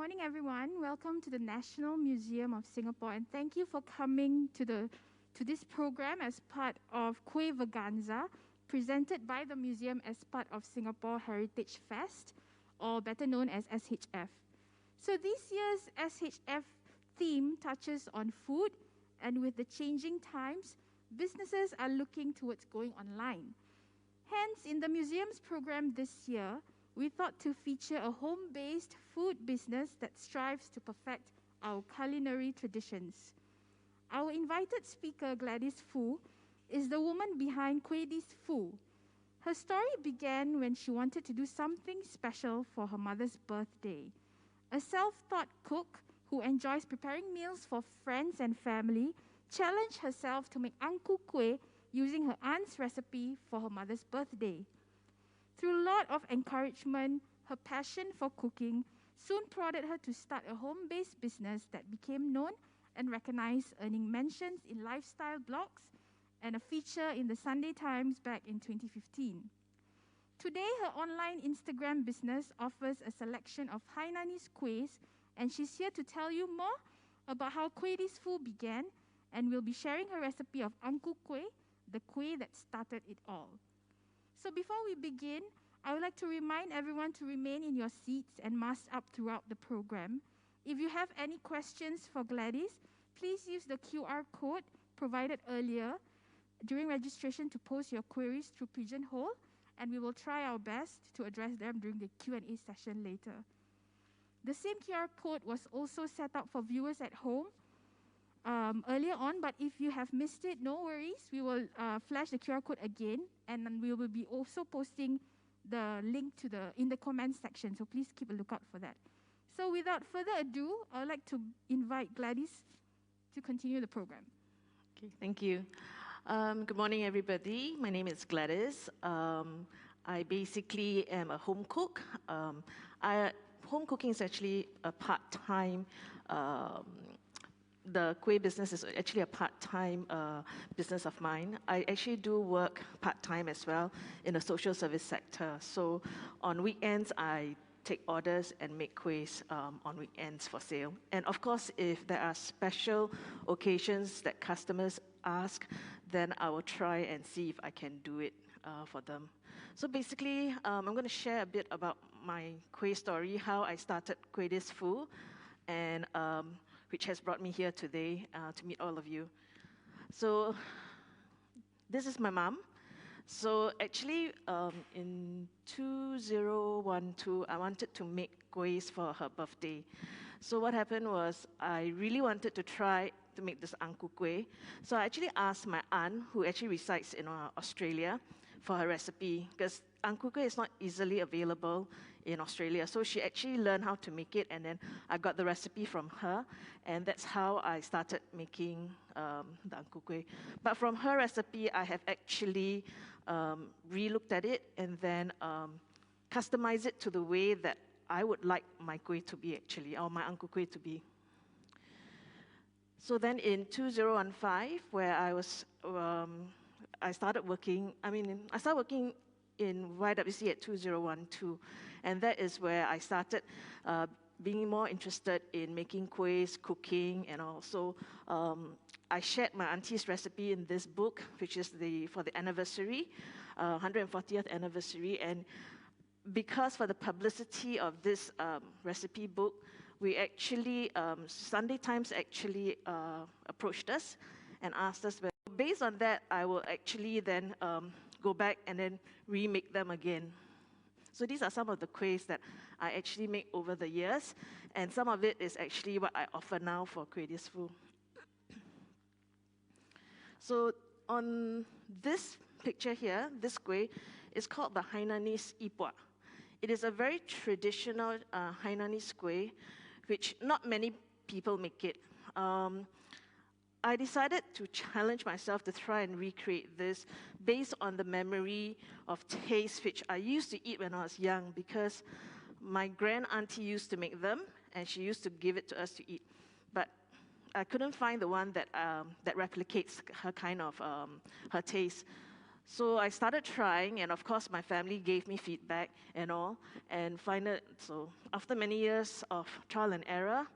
morning, everyone. Welcome to the National Museum of Singapore, and thank you for coming to this program as part of Kueh Vaganza, presented by the museum as part of Singapore Heritage Fest, or better known as SHF. So this year's SHF theme touches on food, and with the changing times, businesses are looking towards going online. Hence, in the museum's program this year, we thought to feature a home-based food business that strives to perfect our culinary traditions. Our invited speaker, Gladys Foo, is the woman behind Kuehdys Foo. Her story began when she wanted to do something special for her mother's birthday. A self-taught cook who enjoys preparing meals for friends and family challenged herself to make Anku Kueh using her aunt's recipe for her mother's birthday. Through a lot of encouragement, her passion for cooking soon prodded her to start a home-based business that became known and recognized, earning mentions in lifestyle blogs and a feature in the Sunday Times back in 2015. Today, her online Instagram business offers a selection of Hainanese kuehs, and she's here to tell you more about how Kuehdys Foo began, and will be sharing her recipe of Anku Kueh, the kueh that started it all. So before we begin, I would like to remind everyone to remain in your seats and mask up throughout the program. If you have any questions for Gladys, please use the QR code provided earlier during registration to post your queries through Pigeonhole, and we will try our best to address them during the Q&A session later. The same QR code was also set up for viewers at home earlier on, but if you have missed it, no worries. We will flash the QR code again, and then we will be also posting the link in the comments section, so please keep a lookout for that. So without further ado, I would like to invite Gladys to continue the program. Okay, thank you. Good morning, everybody. My name is Gladys. I basically am a home cook. Home cooking is actually a part-time. The kueh business is actually a part-time business of mine. I actually do work part-time as well in the social service sector. So on weekends, I take orders and make kuehs on weekends for sale. And of course, if there are special occasions that customers ask, then I will try and see if I can do it for them. So basically, I'm going to share a bit about my kueh story, how I started Kuehdys Foo, and which has brought me here today to meet all of you. So this is my mom. So actually, in 2012, I wanted to make kuehs for her birthday. So what happened was I really wanted to try to make this Anku Kueh. So I actually asked my aunt, who actually resides in Australia, for her recipe, because Anku Kueh is not easily available in Australia. So she actually learned how to make it, and then I got the recipe from her, and that's how I started making the Anku Kueh. But from her recipe, I have actually re-looked at it and then customized it to the way that I would like my kueh to be actually, or my Anku Kueh to be. So then in 2015, where I started working in YWC at 2012, and that is where I started being more interested in making kuehs, cooking, and also I shared my auntie's recipe in this book, which is for the anniversary, 140th anniversary, and because for the publicity of this recipe book, we actually, Sunday Times actually approached us and asked us, based on that, I will actually then go back and then remake them again. So these are some of the kuehs that I actually make over the years, and some of it is actually what I offer now for Kuehdys Foo. So on this picture here, this kueh is called the Hainanese Ipo. It is a very traditional Hainanese kueh, which not many people make it. I decided to challenge myself to try and recreate this based on the memory of taste which I used to eat when I was young, because my grand auntie used to make them and she used to give it to us to eat. But I couldn't find the one that replicates her kind of her taste. So I started trying, and of course my family gave me feedback and all. And so after many years of trial and error,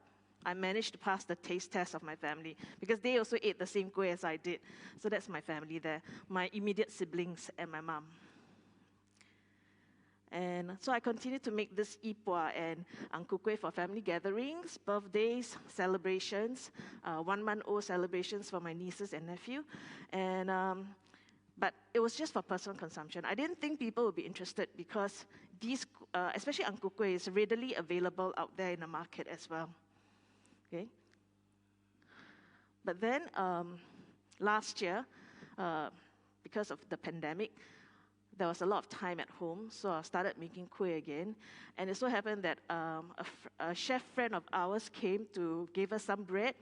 I managed to pass the taste test of my family because they also ate the same kueh as I did. So that's my family there, my immediate siblings and my mom. And so I continued to make this Ipo and Anku kueh for family gatherings, birthdays, celebrations, 1-month-old celebrations for my nieces and nephew. And but it was just for personal consumption. I didn't think people would be interested because these, especially Anku kueh, is readily available out there in the market as well. Okay. But then last year, because of the pandemic, there was a lot of time at home, so I started making kueh again. And it so happened that a chef friend of ours came to give us some bread,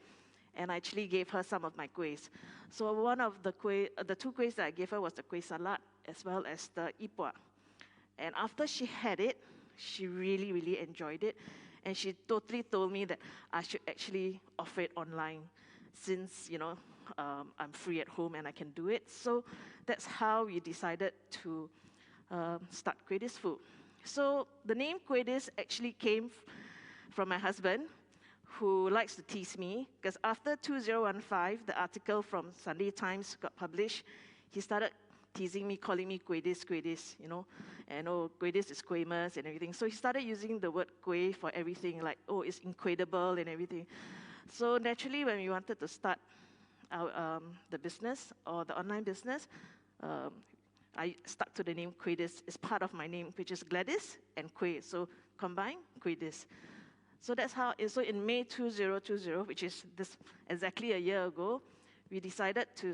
and I actually gave her some of my kuehs. So one of the two kuehs that I gave her was the kueh salad, as well as the Ipo. And after she had it, she really, really enjoyed it. And she totally told me that I should actually offer it online since, I'm free at home and I can do it. So that's how we decided to start Kuehdys Foo. So the name Kuehdys actually came from my husband, who likes to tease me, because after 2015, the article from Sunday Times got published, he started teasing me, calling me Kuehdys, and Kuehdys is Kuehmas and everything. So he started using the word kueh for everything, like, it's incredible and everything. So naturally, when we wanted to start the business or the online business, I stuck to the name Kuehdys. It's part of my name, which is Gladys and Kueh. So combine Kuehdys. So that's how. So in May 2020, which is exactly a year ago, we decided to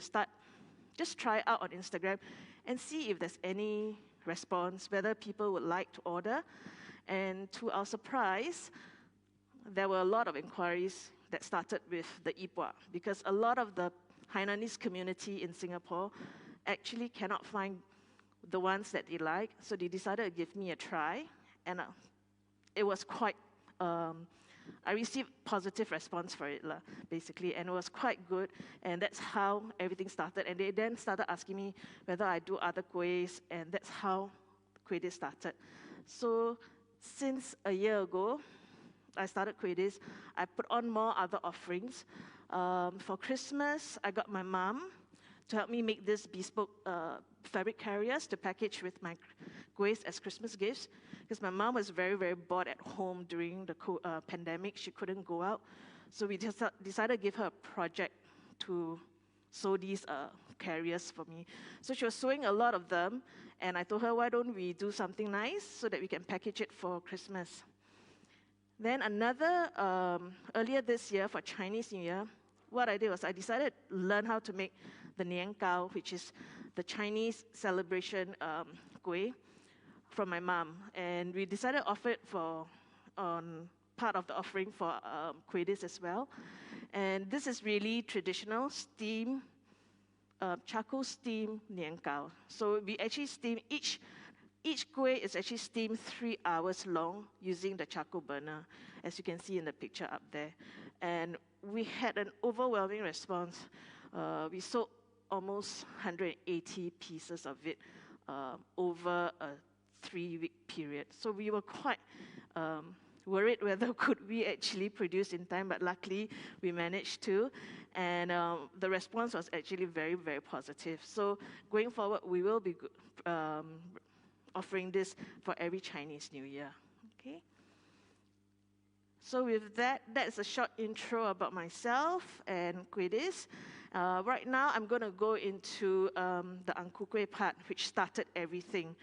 just try out on Instagram and see if there's any response, whether people would like to order. And to our surprise, there were a lot of inquiries that started with the Ipo, because a lot of the Hainanese community in Singapore actually cannot find the ones that they like, so they decided to give me a try, and it was quite, I received positive response for it, basically, and it was quite good, and that's how everything started. And they then started asking me whether I do other kuehs, and that's how Kuehdys started. So since a year ago, I started Kuehdys. I put on more other offerings. For Christmas, I got my mom to help me make this bespoke fabric carriers to package with my kuehs as Christmas gifts, because my mom was very, very bored at home during the pandemic. She couldn't go out. So we just decided to give her a project to sew these carriers for me. So she was sewing a lot of them, and I told her, why don't we do something nice so that we can package it for Christmas. Then earlier this year for Chinese New Year, what I did was I decided to learn how to make the nian gao, which is the Chinese celebration kueh, from my mom. And we decided to offer it on part of the offering for Kuehdys as well. And this is really traditional steam, charcoal steam nian gao. So we actually steam each kueh is actually steamed 3 hours long using the charcoal burner, as you can see in the picture up there. And we had an overwhelming response. We sold almost 180 pieces of it over a 3-week period. So we were quite worried whether could we actually produce in time, but luckily we managed to. And the response was actually very, very positive. So going forward, we will be offering this for every Chinese New Year. Okay. So with that's a short intro about myself and Kuehdys. Right now, I'm going to go into the Anku kueh part, which started everything.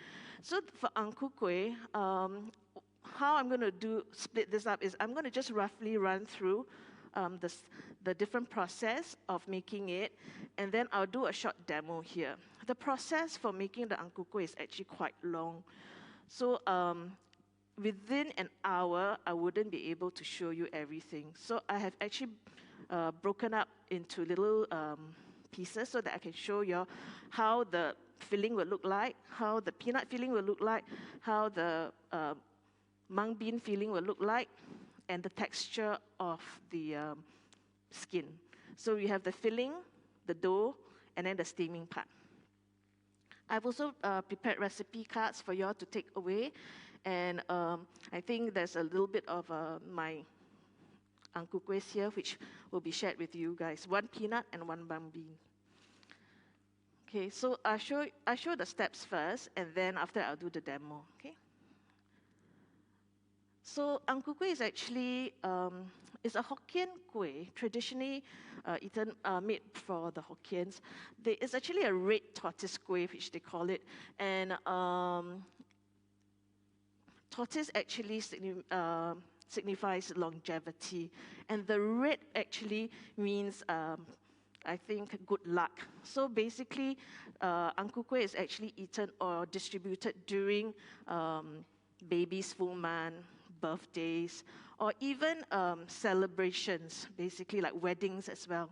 So for Anku kueh, how I'm going to split this up is I'm going to just roughly run through the different process of making it, and then I'll do a short demo here. The process for making the Anku kueh is actually quite long. So within an hour, I wouldn't be able to show you everything. So I have actually broken up into little pieces so that I can show you how the filling will look like, how the peanut filling will look like, how the mung bean filling will look like, and the texture of the skin. So we have the filling, the dough, and then the steaming part. I've also prepared recipe cards for you all to take away. And I think there's a little bit of my Anku Kuehs here, which will be shared with you guys. 1 peanut and 1 mung bean. Okay, so I show the steps first, and then after I'll do the demo. Okay. So Ankokui is actually is a Hokkien kueh, traditionally made for the Hokkiens. It's actually a red tortoise kueh, which they call it, and tortoise actually signifies longevity, and the red actually means I think good luck. So basically, Ankokui is actually eaten or distributed during baby's full month, birthdays, or even celebrations, basically like weddings as well.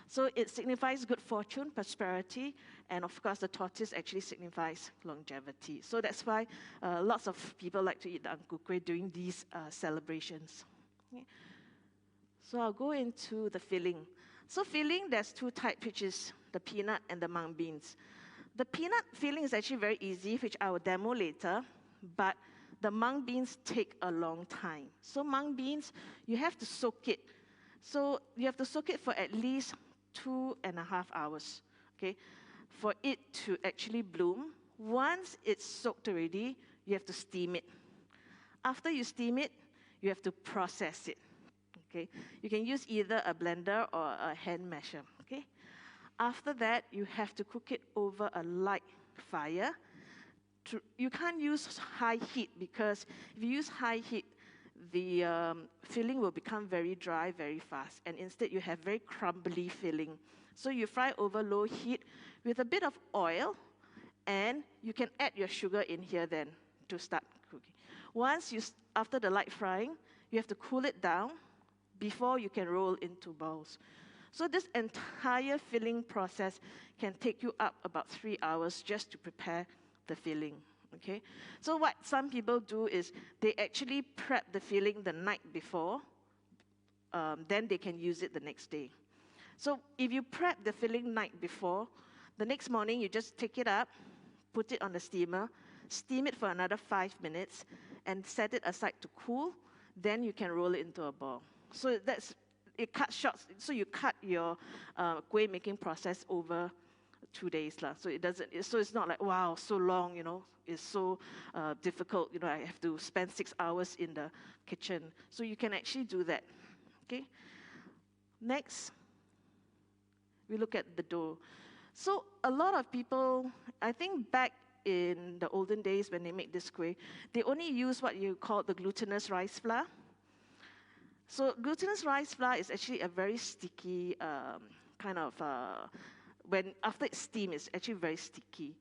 So it signifies good fortune, prosperity, and of course the tortoise actually signifies longevity. So that's why lots of people like to eat the Ankokui during these celebrations. Okay. So I'll go into the filling. So filling, there's 2 types, which is the peanut and the mung beans. The peanut filling is actually very easy, which I will demo later, but the mung beans take a long time. So mung beans, you have to soak it. So you have to soak it for at least 2.5 hours, okay, for it to actually bloom. Once it's soaked already, you have to steam it. After you steam it, you have to process it. Okay, you can use either a blender or a hand masher. Okay, after that, you have to cook it over a light fire. You can't use high heat, because if you use high heat, the filling will become very dry very fast, and instead you have very crumbly filling. So you fry over low heat with a bit of oil, and you can add your sugar in here then to start cooking. After the light frying, you have to cool it down before you can roll into balls. So this entire filling process can take you up about 3 hours just to prepare the filling. Okay, so what some people do is they actually prep the filling the night before, then they can use it the next day. So if you prep the filling night before, the next morning you just take it up, put it on the steamer, steam it for another 5 minutes, and set it aside to cool. Then you can roll it into a ball. So it cuts short. So you cut your kueh making process over 2 days lah. So it's not like, wow, so long, it's so difficult. I have to spend 6 hours in the kitchen. So you can actually do that. Okay. Next, we look at the dough. So a lot of people, I think back in the olden days when they make this kueh, they only use what you call the glutinous rice flour. So glutinous rice flour is actually a very sticky kind of, after it's steamed, it's actually very sticky.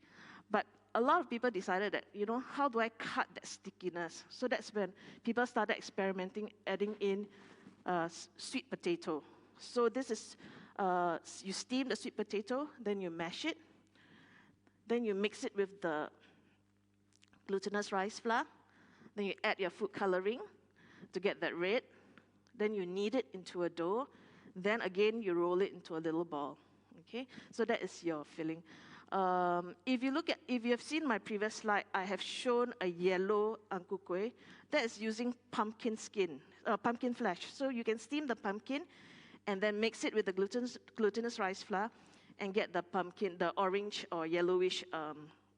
But a lot of people decided that, how do I cut that stickiness? So that's when people started experimenting, adding in sweet potato. So this is, you steam the sweet potato, then you mash it, then you mix it with the glutinous rice flour, then you add your food coloring to get that red, then you knead it into a dough, then again you roll it into a little ball. Okay, so that is your filling. If you have seen my previous slide, I have shown a yellow Ankokui that is using pumpkin flesh. So you can steam the pumpkin and then mix it with the glutinous rice flour and get the orange or yellowish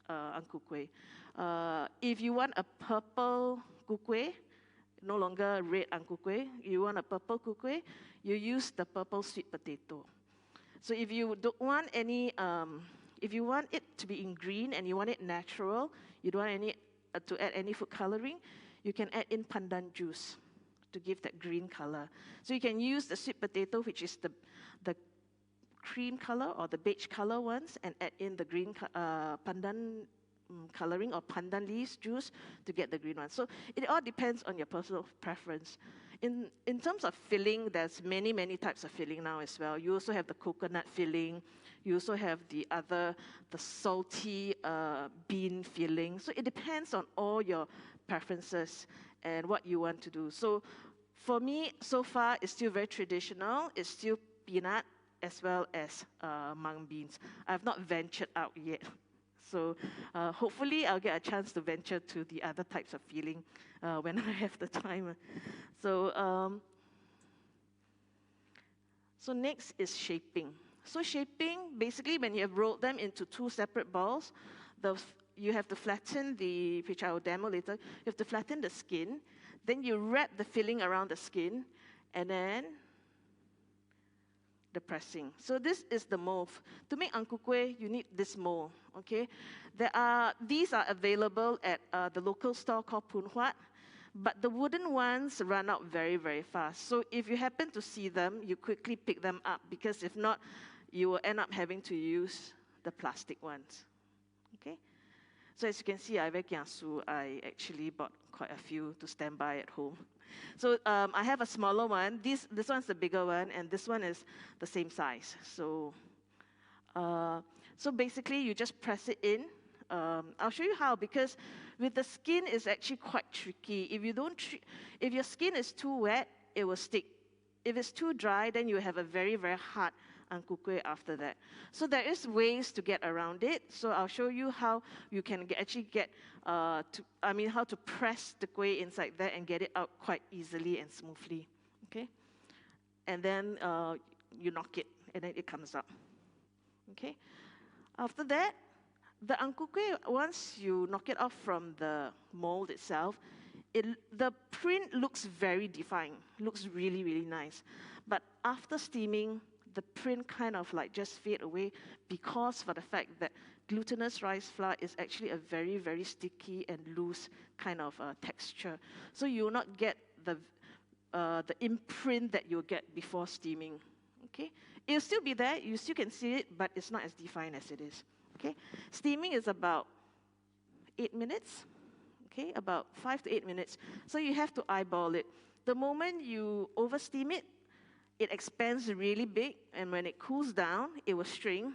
Ankokui. If you want a purple kukui, no longer red Ankokui, you want a purple kukui, you use the purple sweet potato. So if you don't want if you want it to be in green and you want it natural, you don't want to add any food coloring, you can add in pandan juice to give that green color. So you can use the sweet potato, which is the cream color or the beige color ones, and add in the green pandan coloring or pandan leaves juice to get the green one. So it all depends on your personal preference. In terms of filling, there's many types of filling now as well. You also have the coconut filling. You also have the salty bean filling. So it depends on all your preferences and what you want to do. So for me, so far, it's still very traditional. It's still peanut as well as mung beans. I've not ventured out yet. So hopefully I'll get a chance to venture to the other types of filling when I have the time. So, so next is shaping. So shaping, basically when you have rolled them into two separate balls, you have to flatten which I will demo later, you have to flatten the skin, then you wrap the filling around the skin, and then the pressing. So this is the mold. To make Ankokui, you need this mold, okay? These are available at the local store called Pun Huat, but the wooden ones run out very, very fast. So if you happen to see them, you quickly pick them up, because if not, you will end up having to use the plastic ones, okay? So as you can see, I actually bought quite a few to stand by at home. So I have a smaller one. This one's the bigger one, and this one is the same size. So, so basically, you just press it in. I'll show you how, because with the skin, it's actually quite tricky. If your skin is too wet, it will stick. If it's too dry, then you have a very, very hard Ankokui after that. So there is ways to get around it. So I'll show you how you can how to press the kueh inside there and get it out quite easily and smoothly, okay? And then you knock it, and then it comes out, okay? After that, the Ankokui, once you knock it off from the mold itself, the print looks very defined, looks really, really nice. But after steaming, the print kind of like just fade away, because for the fact that glutinous rice flour is actually a very, very sticky and loose kind of texture. So you will not get the imprint that you'll get before steaming, okay? It'll still be there, you still can see it, but it's not as defined as it is, okay? Steaming is about 8 minutes, okay? About 5 to 8 minutes. So you have to eyeball it. The moment you over steam it, it expands really big, and when it cools down, it will shrink.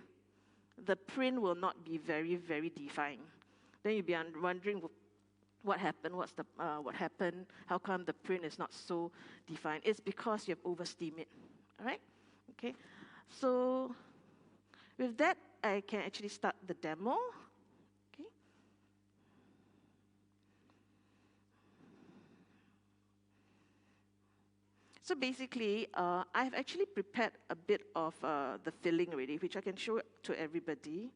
The print will not be very, very defined. Then you'll be wondering what happened, what happened, how come the print is not so defined? It's because you have over-steamed it, all right? Okay, so with that, I can actually start the demo. Okay. So basically, I've actually prepared a bit of the filling already, which I can show to everybody.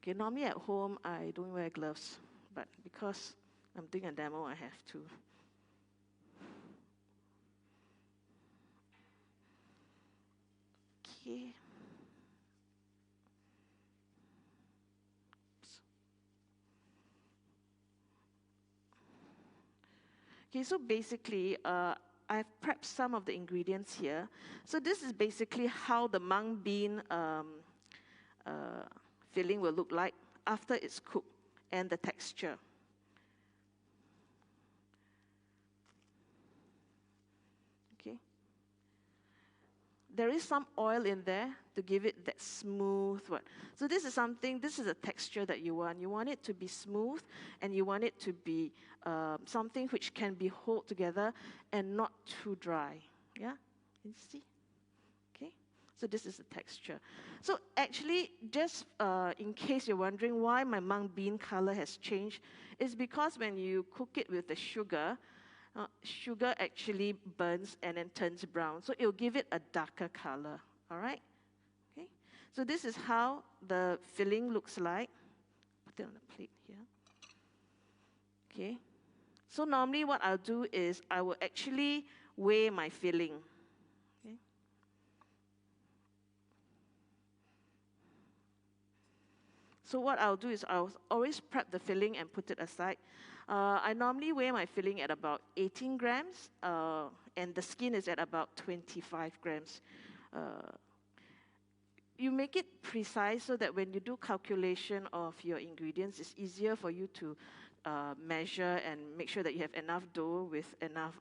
Okay, normally at home, I don't wear gloves, but because I'm doing a demo, I have to. Okay. Okay, so basically, I've prepped some of the ingredients here. So this is basically how the mung bean filling will look like after it's cooked, and the texture. Okay. There is some oil in there to give it that smooth one. So this is a texture that you want. You want it to be smooth, and you want it to be something which can be held together and not too dry. Yeah, you see? Okay, so this is the texture. So actually, just in case you're wondering why my mung bean color has changed, it's because when you cook it with the sugar, sugar actually burns and then turns brown. So it'll give it a darker color, all right? Okay, so this is how the filling looks like. Put it on the plate here. Okay, so normally what I'll do is I will actually weigh my filling. Okay. So what I'll do is I'll always prep the filling and put it aside. I normally weigh my filling at about 18 grams, and the skin is at about 25 grams. You make it precise so that when you do calculation of your ingredients, it's easier for you to measure and make sure that you have enough dough with enough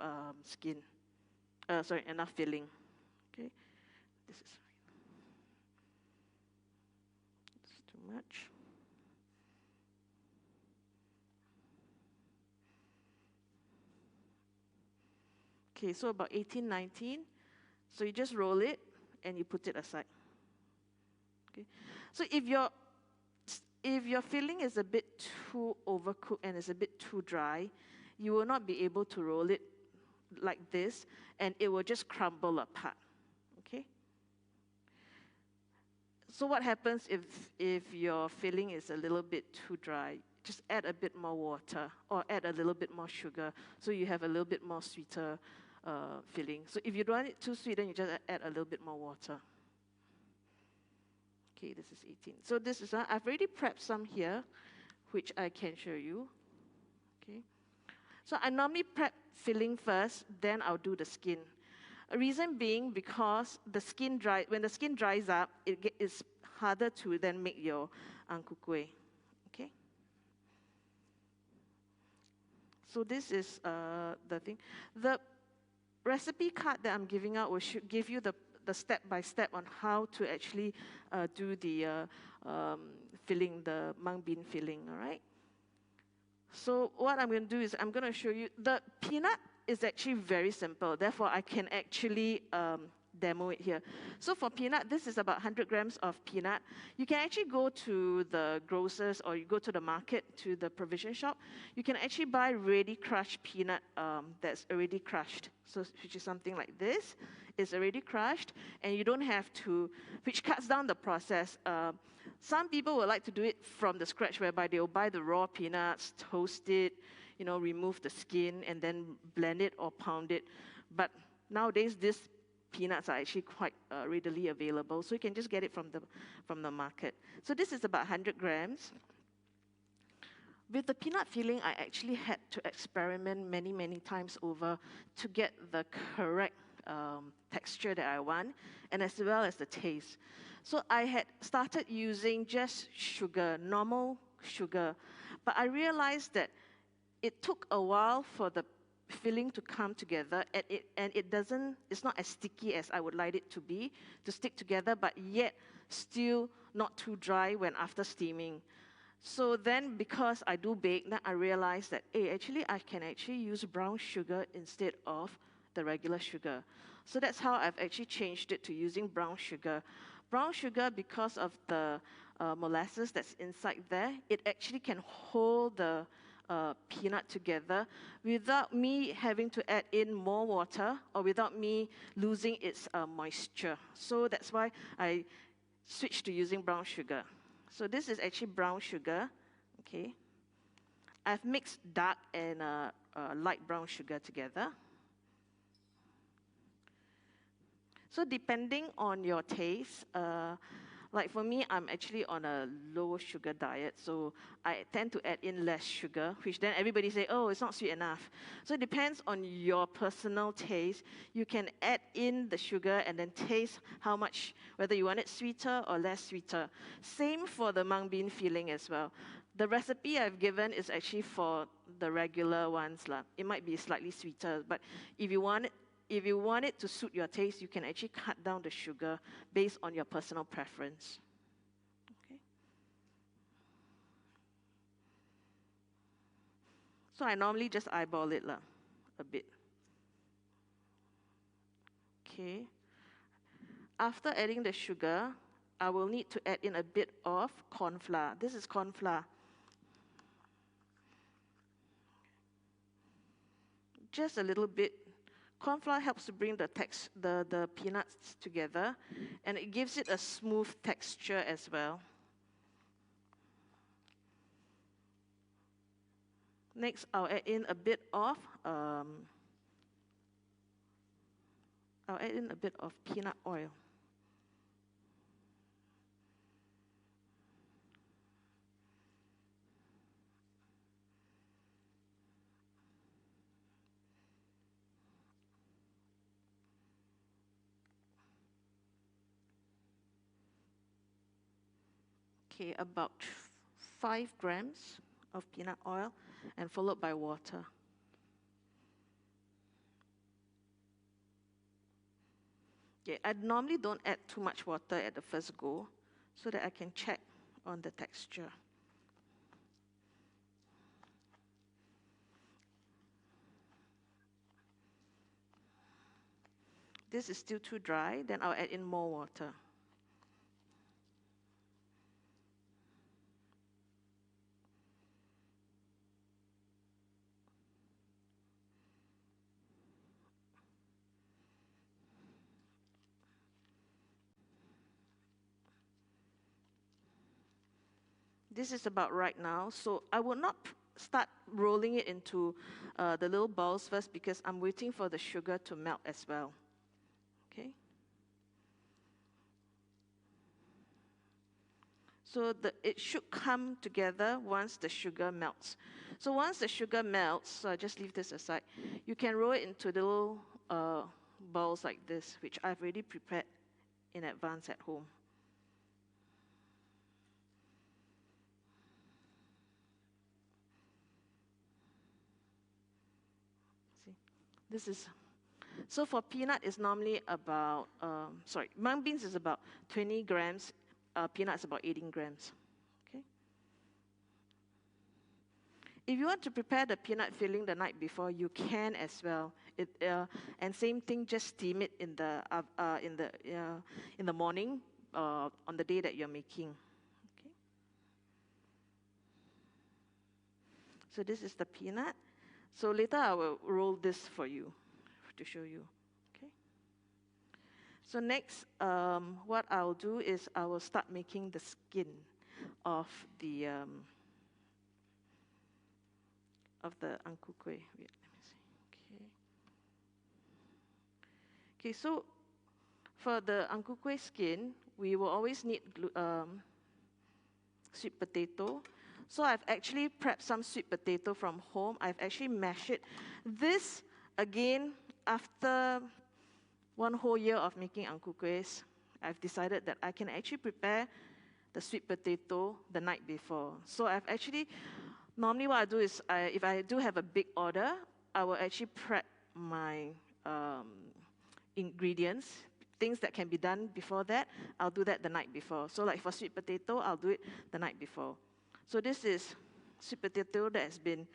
enough filling. Okay, this is fine. It's too much. Okay, so about 18, 19. So you just roll it and you put it aside. Okay. So if your if your filling is a bit too overcooked and is a bit too dry, you will not be able to roll it like this, and it will just crumble apart, okay? So what happens if your filling is a little bit too dry? Just add a bit more water or add a little bit more sugar so you have a little bit more sweeter filling. So if you don't want it too sweet, then you just add a little bit more water. Okay, this is 18. So this is, I've already prepped some here, which I can show you. Okay. So I normally prep filling first, then I'll do the skin. A reason being because when the skin dries up, it's harder to then make your Ankokui. Okay. So this is the thing. The recipe card that I'm giving out should give you the step-by-step on how to actually do the filling, the mung bean filling, all right? So what I'm going to do is I'm going to show you, the peanut is actually very simple. Therefore, I can actually demo it here. So for peanut, this is about 100 grams of peanut. You can actually go to the grocers or you go to the market, to the provision shop. You can actually buy ready crushed peanut that's already crushed. So which is something like this. It's already crushed, and you don't have to, which cuts down the process. Some people would like to do it from the scratch, whereby they'll buy the raw peanuts, toast it, remove the skin, and then blend it or pound it. But nowadays, these peanuts are actually quite readily available, so you can just get it from the market. So this is about 100 grams. With the peanut filling, I actually had to experiment many, many times over to get the correct texture that I want, and as well as the taste. So I had started using just sugar, normal sugar, but I realized that it took a while for the filling to come together, and it's not as sticky as I would like it to stick together, but yet still not too dry when after steaming. So then, because I do bake, then I realized that, hey, actually I can actually use brown sugar instead of the regular sugar. So that's how I've actually changed it to using brown sugar. Brown sugar, because of the molasses that's inside there, it actually can hold the peanut together without me having to add in more water or without me losing its moisture. So that's why I switched to using brown sugar. So this is actually brown sugar, okay? I've mixed dark and light brown sugar together. So depending on your taste, like for me, I'm actually on a low sugar diet, so I tend to add in less sugar, which then everybody say, oh, it's not sweet enough. So it depends on your personal taste. You can add in the sugar and then taste how much, whether you want it sweeter or less sweeter. Same for the mung bean filling as well. The recipe I've given is actually for the regular ones. It might be slightly sweeter, but if you want it to suit your taste, you can actually cut down the sugar based on your personal preference. Okay. So I normally just eyeball it a bit. Okay. After adding the sugar, I will need to add in a bit of corn flour. This is corn flour. Just a little bit. Corn flour helps to bring the peanuts together, and it gives it a smooth texture as well. Next, I'll add in a bit of peanut oil. Okay, about 5 grams of peanut oil, and followed by water. Okay, I normally don't add too much water at the first go, so that I can check on the texture. This is still too dry, then I'll add in more water. This is about right now. So I will not start rolling it into the little balls first because I'm waiting for the sugar to melt as well. Okay. So it should come together once the sugar melts. So once the sugar melts, so I just leave this aside, you can roll it into little balls like this, which I've already prepared in advance at home. See, this is, so for peanut is normally about, mung beans is about 20 grams, peanuts about 18 grams. Okay. If you want to prepare the peanut filling the night before, you can as well. And same thing, just steam it in the morning on the day that you're making. Okay. So this is the peanut. So later I will roll this for you to show you. Okay. So next, what I'll do is I will start making the skin of the Ankokui. Wait, let me see. Okay, so for the Ankokui skin, we will always need sweet potato. So I've actually prepped some sweet potato from home. I've actually mashed it. This, again, after 1 whole year of making Ankukuis, I've decided that I can actually prepare the sweet potato the night before. So I've actually, normally what I do is, if I do have a big order, I will actually prep my ingredients, things that can be done before that, I'll do that the night before. So like for sweet potato, I'll do it the night before. So this is sweet potato that has been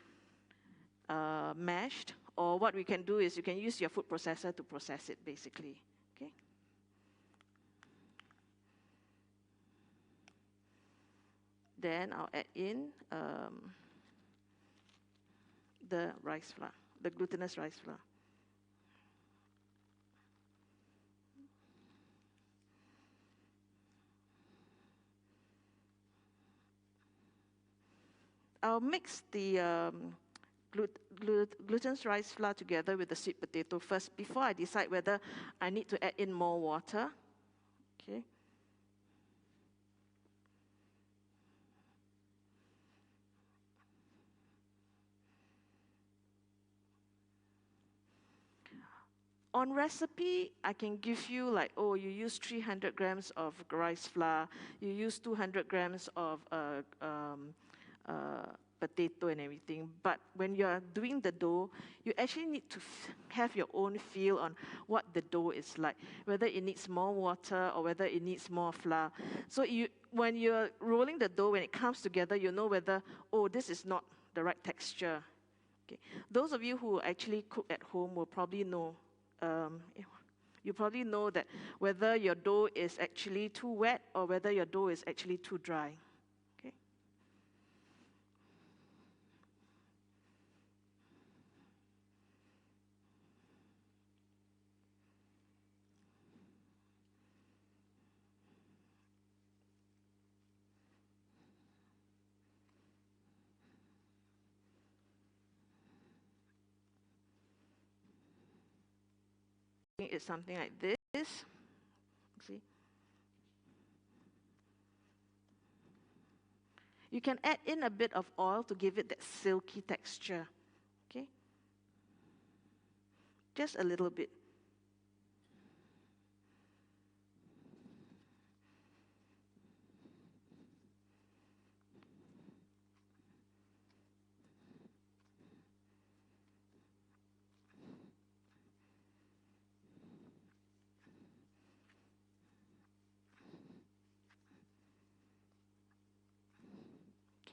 mashed, or what we can do is you can use your food processor to process it, basically. Okay. Then I'll add in the rice flour, the glutinous rice flour. I'll mix the glutinous rice flour together with the sweet potato first before I decide whether I need to add in more water. Okay. On recipe, I can give you like, oh, you use 300 grams of rice flour, you use 200 grams of potato and everything. But when you're doing the dough, you actually need to have your own feel on what the dough is like, whether it needs more water or whether it needs more flour. So when you're rolling the dough, when it comes together, you know whether, oh, this is not the right texture. Okay. Those of you who actually cook at home will probably know. You probably know that whether your dough is actually too wet or whether your dough is actually too dry. Okay. It's something like this. See? You can add in a bit of oil to give it that silky texture. Okay? Just a little bit.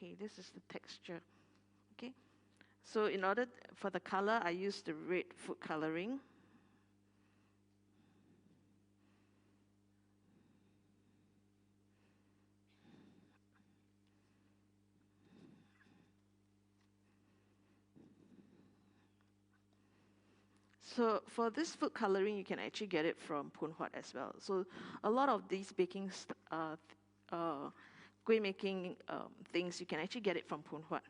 Okay, this is the texture. Okay, so in order for the color, I use the red food coloring. So for this food coloring, you can actually get it from Phoon Huat as well. So a lot of these baking kueh making things, you can actually get it from Phoon Huat.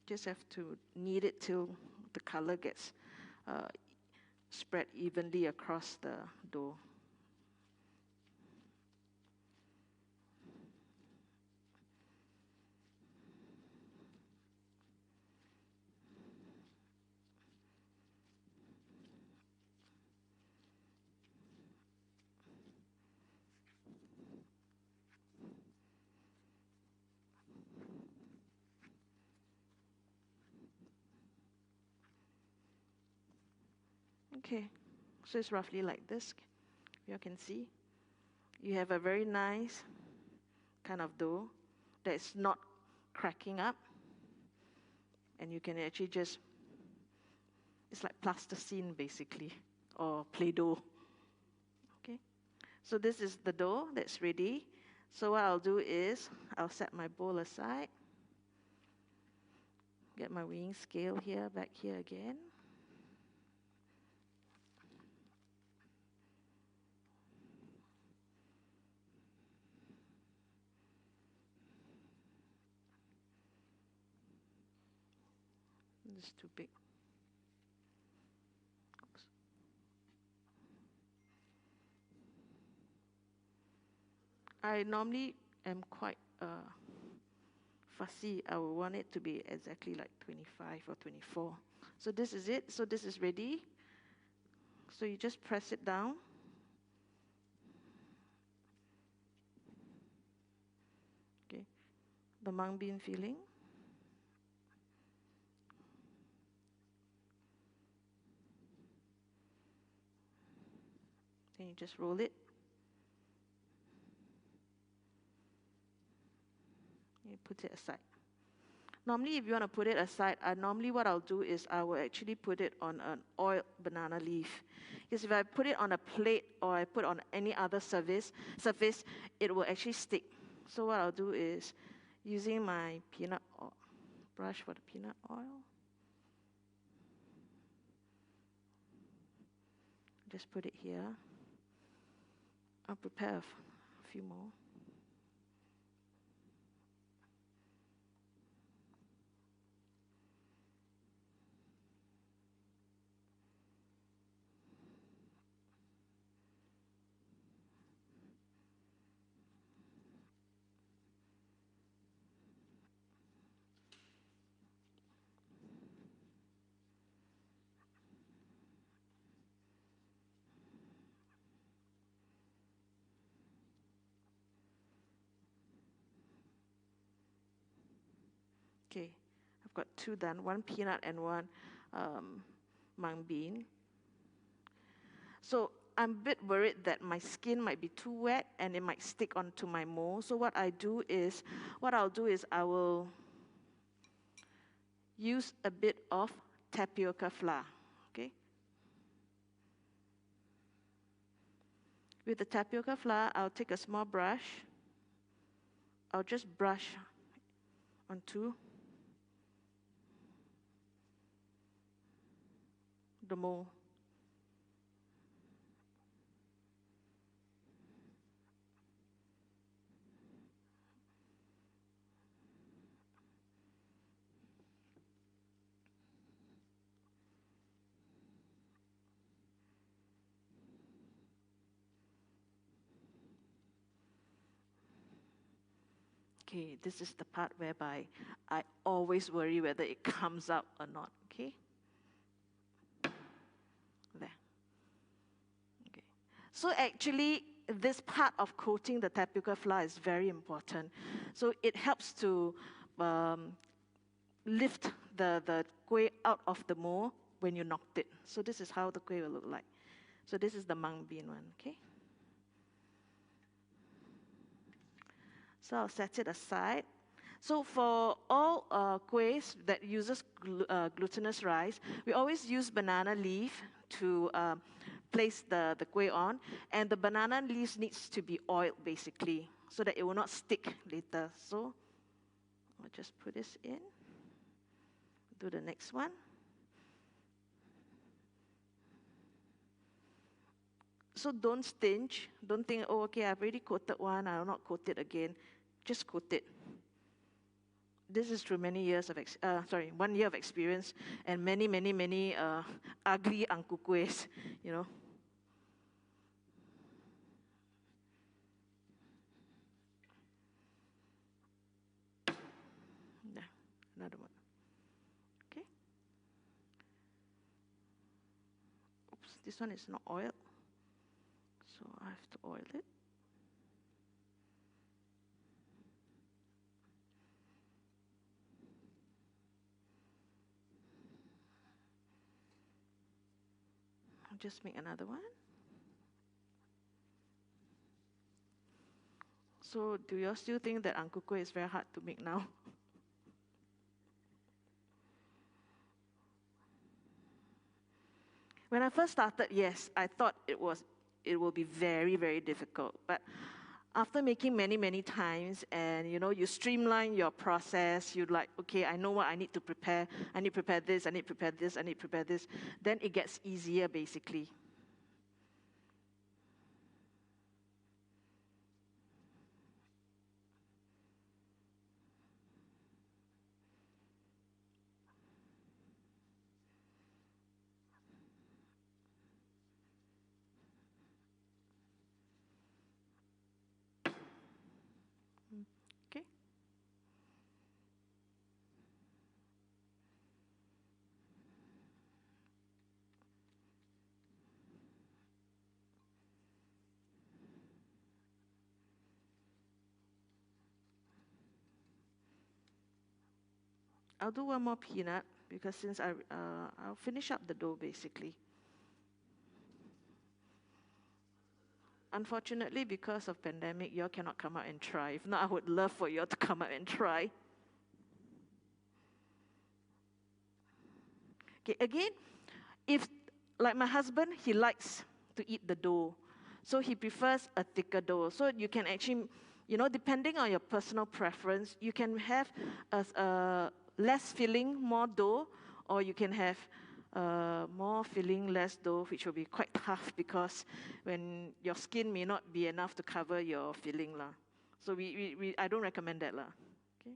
Just have to knead it till the color gets spread evenly across the dough. Okay, so it's roughly like this. You can see. You have a very nice kind of dough that's not cracking up. And you can actually just, it's like plasticine basically, or Play-Doh. Okay, so this is the dough that's ready. So what I'll do is, I'll set my bowl aside. Get my weighing scale here, back here again. This is too big. Oops. I normally am quite fussy. I would want it to be exactly like 25 or 24. So this is it. So this is ready. So you just press it down. Okay, the mung bean filling. Then you just roll it. You put it aside. Normally, if you want to put it aside, normally what I'll do is I will actually put it on an oiled banana leaf. Because if I put it on a plate or I put on any other surface, it will actually stick. So what I'll do is, using my peanut oil, brush for the peanut oil, just put it here. I'll prepare a few more. Okay, I've got two done, one peanut and one mung bean. So I'm a bit worried that my skin might be too wet and it might stick onto my mold. So what I'll do is I will use a bit of tapioca flour, okay? With the tapioca flour, I'll take a small brush. I'll just brush onto the mold. Okay, this is the part whereby I always worry whether it comes out or not, okay? There. Okay. So actually, this part of coating the tapioca flour is very important. So it helps to lift the kueh out of the mold when you knocked it. So this is how the kueh will look like. So this is the mung bean one, okay? So I'll set it aside. So for all kuehs that uses glutinous rice, we always use banana leaf to place the kueh on. And the banana leaves needs to be oiled, basically, so that it will not stick later. So I'll just put this in. Do the next one. So don't stinge. Don't think, oh, okay, I've already coated one, I will not coat it again. Just coat it. This is through many years of, 1 year of experience and many ugly Anku kuehs, you know. Yeah, another one. Okay. Oops, this one is not oiled, so I have to oil it. I'll just make another one. So do you all still think that Anku kueh is very hard to make now? When I first started, yes, I thought it will be very difficult. But after making many times, and you streamline your process, you're like, okay, I know what I need to prepare. I need to prepare this, I need to prepare this, I need to prepare this. Then it gets easier, basically. Okay. I'll do one more peanut because since I'll finish up the dough, basically. Unfortunately, because of pandemic, y'all cannot come out and try. If not, I would love for y'all to come out and try. Okay, again, if, like my husband, he likes to eat the dough. So he prefers a thicker dough. So you can actually, depending on your personal preference, you can have a less filling, more dough, or you can have more filling, less dough, which will be quite tough because when your skin may not be enough to cover your filling lah. So I don't recommend that lah. Okay.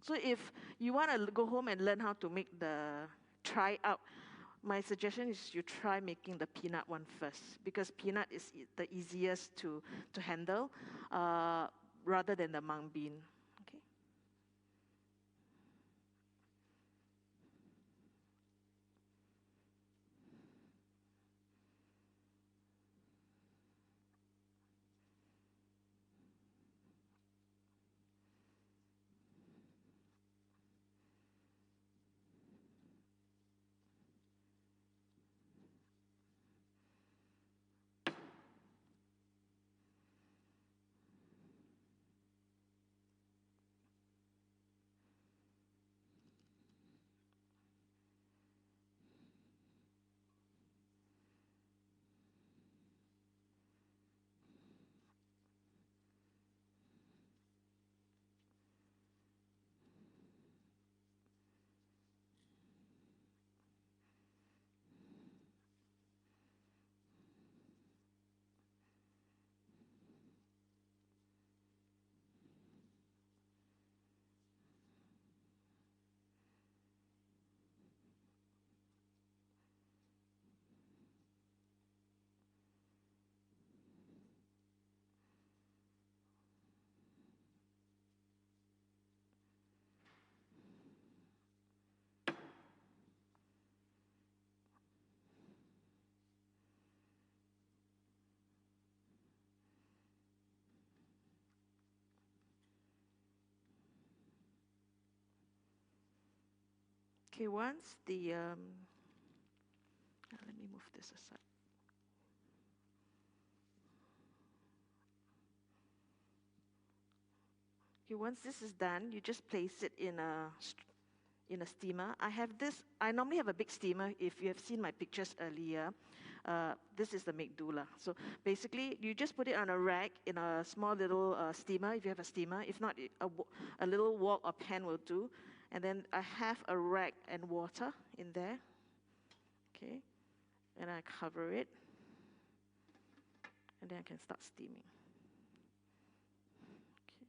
So if you want to go home and learn how to make try out, my suggestion is you try making the peanut one first because peanut is the easiest to handle rather than the mung bean. Okay. Okay, once let me move this aside. Okay, once this is done, you just place it in a steamer. I normally have a big steamer. If you have seen my pictures earlier, this is the Megdula. So basically, you just put it on a rack in a small little steamer, if you have a steamer. If not, a little wok or pan will do. And then I have a rack and water in there. Okay, and I cover it. And then I can start steaming. Okay.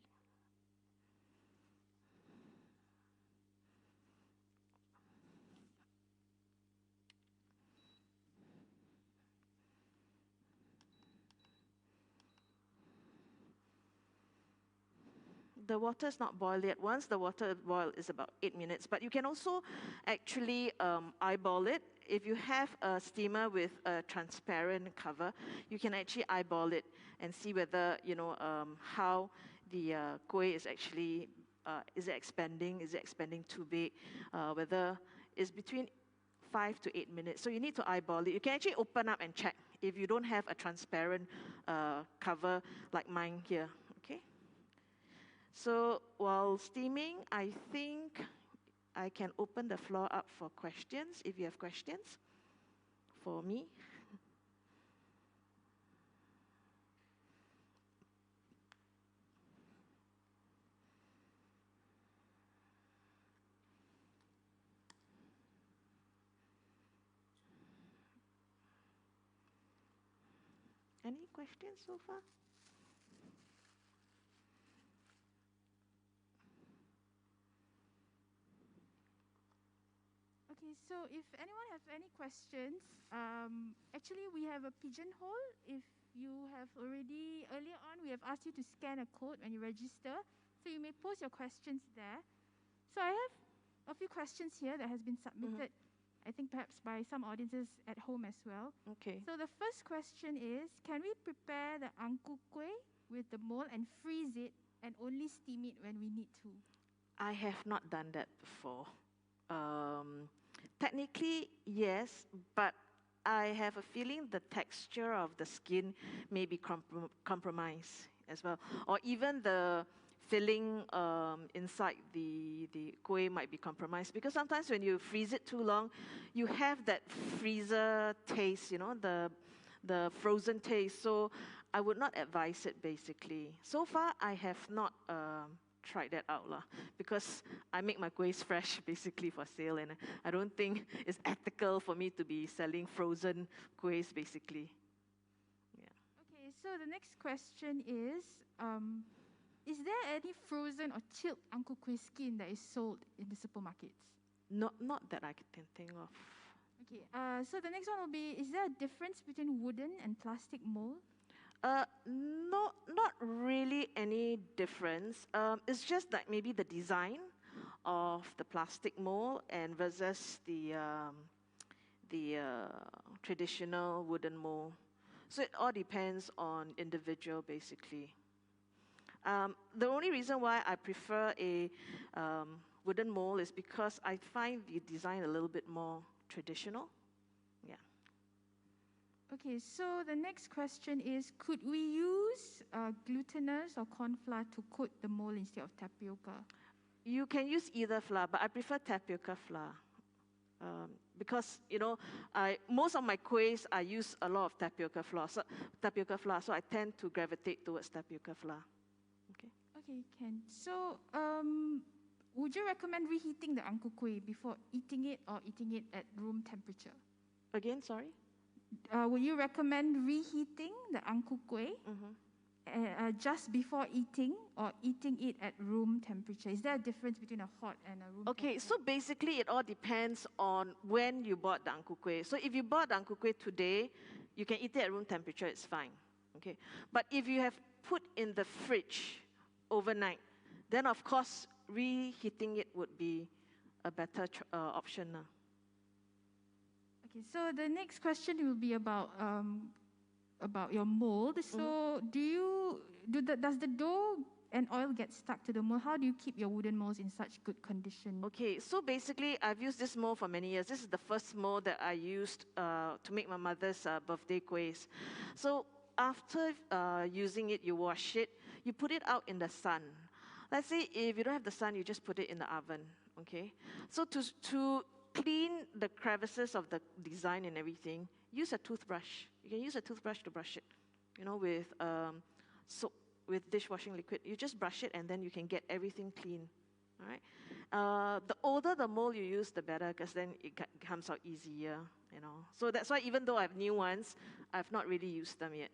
The water is not boiled yet. Once the water boils, is about 8 minutes. But you can also actually eyeball it. If you have a steamer with a transparent cover, you can actually eyeball it and see whether, how the kueh is actually, is it expanding? Is it expanding too big? Whether it's between 5 to 8 minutes. So you need to eyeball it. You can actually open up and check if you don't have a transparent cover like mine here. Okay. So while steaming, I think I can open the floor up for questions, if you have questions for me. Any questions so far? Okay, so if anyone has any questions, actually we have a pigeonhole. If you have already, earlier on, we have asked you to scan a code when you register. So you may post your questions there. So I have a few questions here that has been submitted, I think perhaps by some audiences at home as well. Okay. So the first question is, can we prepare the Anku kueh with the mold and freeze it and only steam it when we need to? I have not done that before. Technically, yes, but I have a feeling the texture of the skin may be compromised as well. Or even the filling inside the kueh might be compromised. Because sometimes when you freeze it too long, you have that freezer taste, the frozen taste. So I would not advise it, basically. So far, I have not tried that out because I make my kuehs fresh basically for sale, and I don't think it's ethical for me to be selling frozen kuehs basically. Yeah. Okay, so the next question is there any frozen or chilled Anku kueh skin that is sold in the supermarkets? Not that I can think of. Okay, so the next one will be, is there a difference between wooden and plastic mold? No, not really any difference. It's just that maybe the design of the plastic mold and versus the traditional wooden mold. So it all depends on individual, basically. The only reason why I prefer a wooden mold is because I find the design a little bit more traditional. Yeah. Okay, so the next question is, could we use glutinous or corn flour to coat the mold instead of tapioca? You can use either flour, but I prefer tapioca flour. Because, most of my kuehs, I use a lot of tapioca flour, so I tend to gravitate towards tapioca flour. Okay. Okay, Ken. So, would you recommend reheating the Anku kueh before eating it or eating it at room temperature? Again, sorry? Would you recommend reheating the Anku kueh just before eating or eating it at room temperature? Is there a difference between a hot and a room temperature? Okay, so basically it all depends on when you bought the Anku kueh. So if you bought the Anku kueh today, you can eat it at room temperature, it's fine. Okay, but if you have put in the fridge overnight, then of course reheating it would be a better option now. Okay, so the next question will be about your mold. So does the dough and oil get stuck to the mold? How do you keep your wooden molds in such good condition? Okay, so basically I've used this mold for many years. This is the first mold that I used to make my mother's birthday kuehs. So after using it, you wash it, you put it out in the sun. let's say if you don't have the sun, you just put it in the oven, okay? So to clean the crevices of the design and everything, use a toothbrush. You can use a toothbrush to brush it, you know, with soap, with dishwashing liquid. You just brush it and then you can get everything clean, all right? The older the mold you use, the better, because then it comes out easier, you know. So that's why even though I have new ones, I've not really used them yet.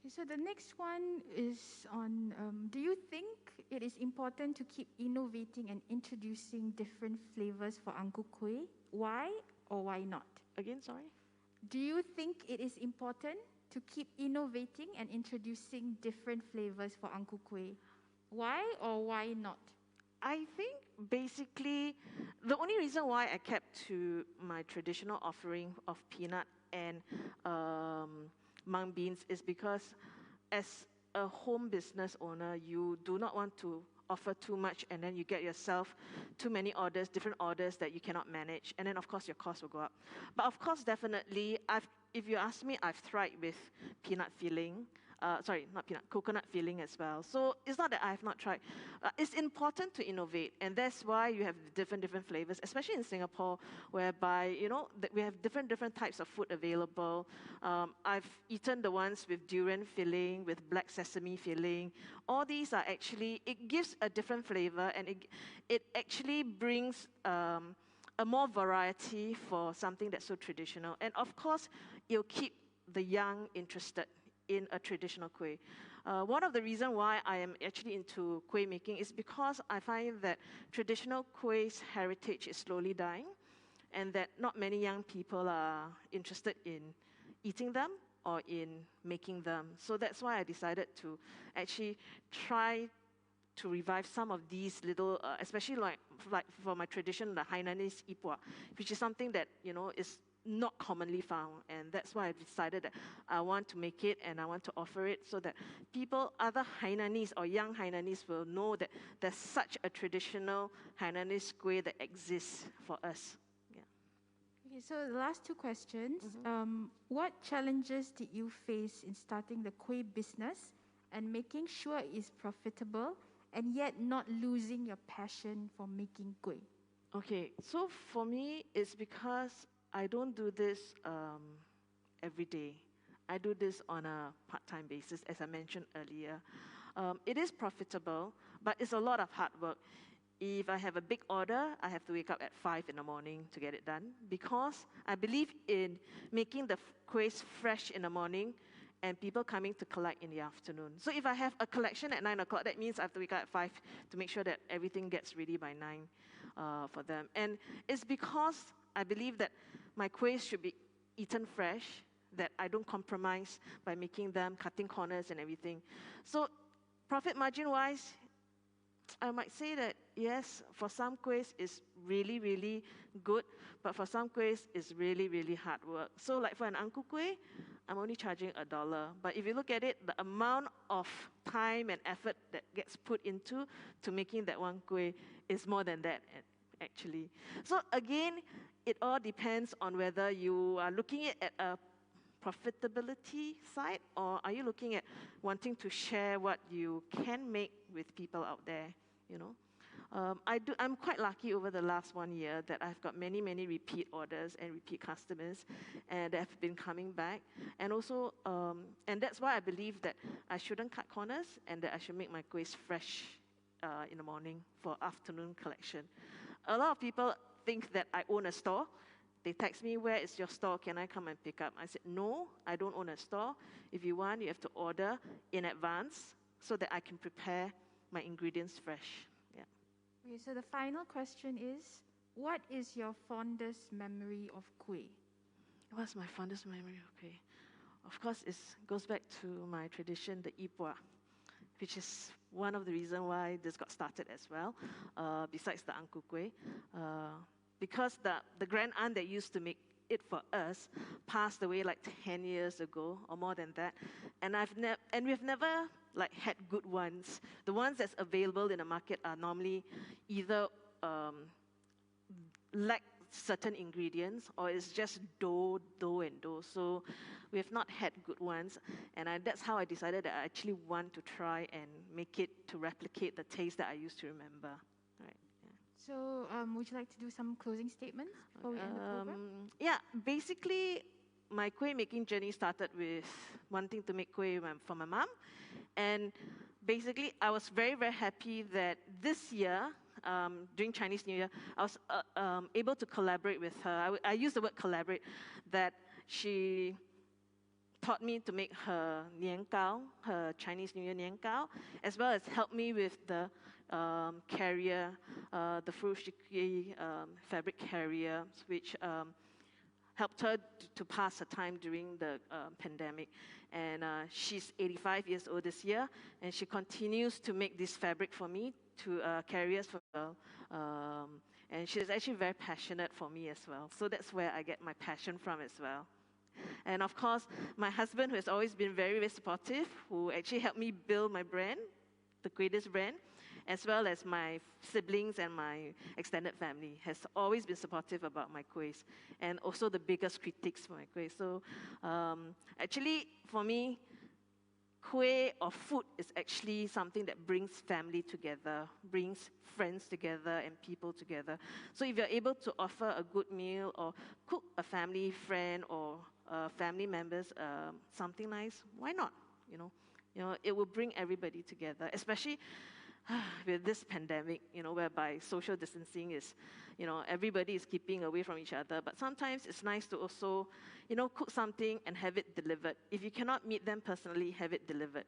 Okay, so the next one is on, do you think it is important to keep innovating and introducing different flavors for Anku Kueh? Why or why not? Again, sorry? Do you think it is important to keep innovating and introducing different flavors for Anku Kueh? Why or why not? I think basically the only reason why I kept to my traditional offering of peanut and mung beans is because as a home business owner, you do not want to offer too much and then you get yourself too many orders, different orders that you cannot manage, and then of course your costs will go up. But of course, definitely, if you ask me, I've tried with peanut filling. Sorry, not peanut, coconut filling as well. So it's not that I have not tried. It's important to innovate, and that's why you have different flavors, especially in Singapore, whereby, you know, we have different types of food available. I've eaten the ones with durian filling, with black sesame filling. All these are actually, it gives a different flavor, and it actually brings a more variety for something that's so traditional. And of course, it'll keep the young interested in a traditional kueh. One of the reasons why I am actually into kueh making is because I find that traditional kueh's heritage is slowly dying, and that not many young people are interested in eating them or in making them. So that's why I decided to actually try to revive some of these little, especially like for my tradition, the Hainanese Ipo, which is something that, you know, is not commonly found, and that's why I decided that I want to make it and I want to offer it so that people, other Hainanese or young Hainanese, will know that there's such a traditional Hainanese kueh that exists for us. Yeah. Okay, so the last two questions. What challenges did you face in starting the kueh business and making sure it is profitable and yet not losing your passion for making kueh? Okay, so for me, it's because I don't do this every day. I do this on a part-time basis, as I mentioned earlier. It is profitable, but it's a lot of hard work. If I have a big order, I have to wake up at 5 in the morning to get it done, because I believe in making the kuehs fresh in the morning and people coming to collect in the afternoon. So if I have a collection at 9 o'clock, that means I have to wake up at 5 to make sure that everything gets ready by 9 for them. And it's because I believe that my kuehs should be eaten fresh, that I don't compromise by making them, cutting corners and everything. So profit margin-wise, I might say that yes, for some kuehs it's really, really good, but for some kuehs it's really, really hard work. So like for an Anku kueh, I'm only charging $1. But if you look at it, the amount of time and effort that gets put into to making that one kueh is more than that, actually. So again, it all depends on whether you are looking at a profitability side, or are you looking at wanting to share what you can make with people out there, you know? I'm quite lucky over the last 1 year that I've got many repeat orders and repeat customers, and that have been coming back. And also, and that's why I believe that I shouldn't cut corners and that I should make my kuehs fresh in the morning for afternoon collection. A lot of people think that I own a store. They text me, where is your store? Can I come and pick up? I said, no, I don't own a store. If you want, you have to order in advance so that I can prepare my ingredients fresh. Yeah. Okay, so the final question is, what is your fondest memory of kueh? What's my fondest memory of kueh? Of course, it goes back to my tradition, the Ipo, which is one of the reasons why this got started as well, besides the Anku kueh. Because the grand aunt that used to make it for us passed away like 10 years ago or more than that, and we've never like had good ones. The ones that's available in the market are normally either lack certain ingredients, or it's just dough, and dough. So we've not had good ones, and that's how I decided that I actually want to try and make it to replicate the taste that I used to remember. Right. Yeah. So, would you like to do some closing statements before we end the program? Yeah, basically, my kueh making journey started with wanting to make kueh for my mom. And basically, I was very, very happy that this year, during Chinese New Year, I was able to collaborate with her. I use the word collaborate, that she taught me to make her nian gao, her Chinese New Year nian gao, as well as helped me with the carrier, the furoshiki fabric carrier, which helped her to pass her time during the pandemic. And she's 85 years old this year, and she continues to make this fabric for me, to carriers for and she's actually very passionate for me as well. So that's where I get my passion from as well. And of course, my husband, who has always been very, very supportive, who actually helped me build my brand, the Kuehdys brand, as well as my siblings and my extended family, has always been supportive about my kuehs, and also the biggest critics for my kueh. So actually, for me, kueh or food is actually something that brings family together, brings friends together and people together. So if you're able to offer a good meal or cook a family friend or family members something nice, why not? You know, it will bring everybody together, especially with this pandemic, whereby social distancing is, everybody is keeping away from each other. But sometimes it's nice to also, cook something and have it delivered. If you cannot meet them personally, have it delivered.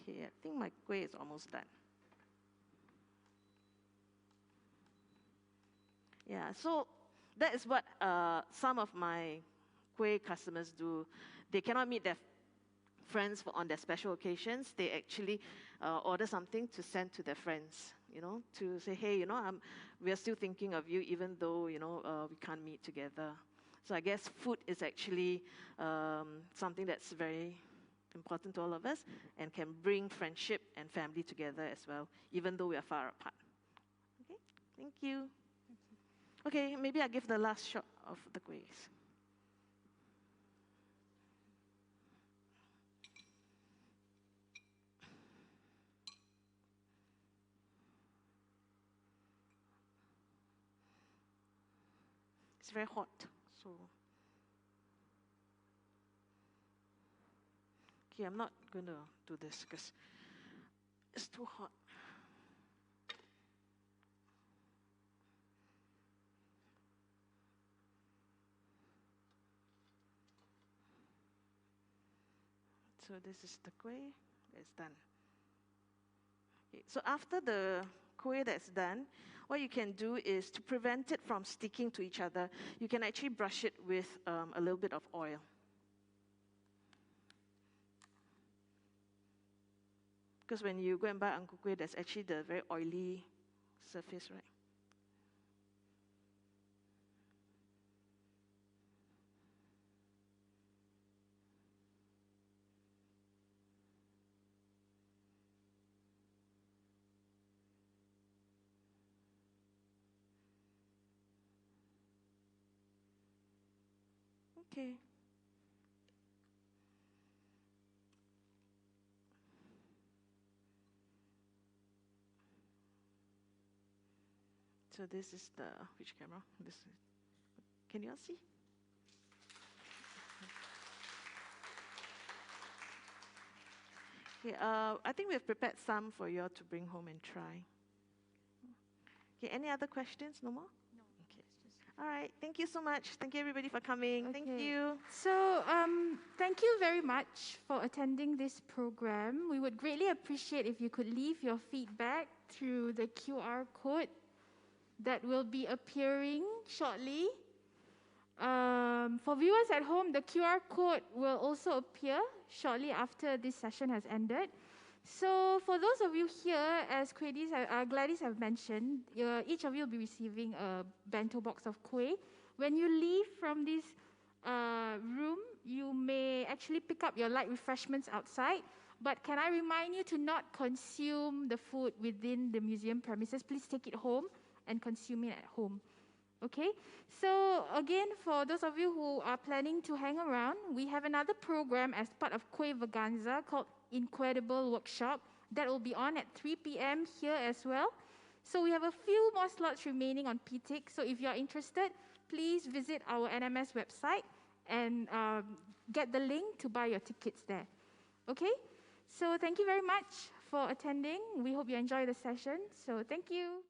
Okay, I think my kueh is almost done. Yeah, so that is what some of my kueh customers do. They cannot meet their friends on their special occasions. They actually order something to send to their friends, to say, hey, we are still thinking of you, even though, we can't meet together. So I guess food is actually something that's very important to all of us and can bring friendship and family together as well, even though we are far apart. Okay, thank you. Okay, maybe I'll give the last shot of the kuehs. It's very hot, so. Okay, I'm not going to do this because it's too hot. So this is the kueh that's done. Okay, so after the kueh that's done, what you can do is, to prevent it from sticking to each other, you can actually brush it with a little bit of oil. Because when you go and buy Anku kueh, there's actually the very oily surface, right? Okay. So this is the, which camera? This is, can you all see? Okay, I think we've prepared some for you all to bring home and try. Okay, any other questions? No more? No. Okay. All right, thank you so much. Thank you everybody for coming. Okay. Thank you. So, thank you very much for attending this program. We would greatly appreciate if you could leave your feedback through the QR code that will be appearing shortly. For viewers at home, the QR code will also appear shortly after this session has ended. So for those of you here, as Gladys have mentioned, each of you will be receiving a bento box of kueh. When you leave from this room, you may actually pick up your light refreshments outside. But can I remind you to not consume the food within the museum premises? Please take it home and consume it at home. Okay, so again, for those of you who are planning to hang around, we have another program as part of Kueh Vaganza called Incredible Workshop that will be on at 3 p.m. here as well. So we have a few more slots remaining on PTIC. So if you're interested, please visit our NMS website and get the link to buy your tickets there. Okay, so thank you very much for attending. We hope you enjoy the session. So thank you.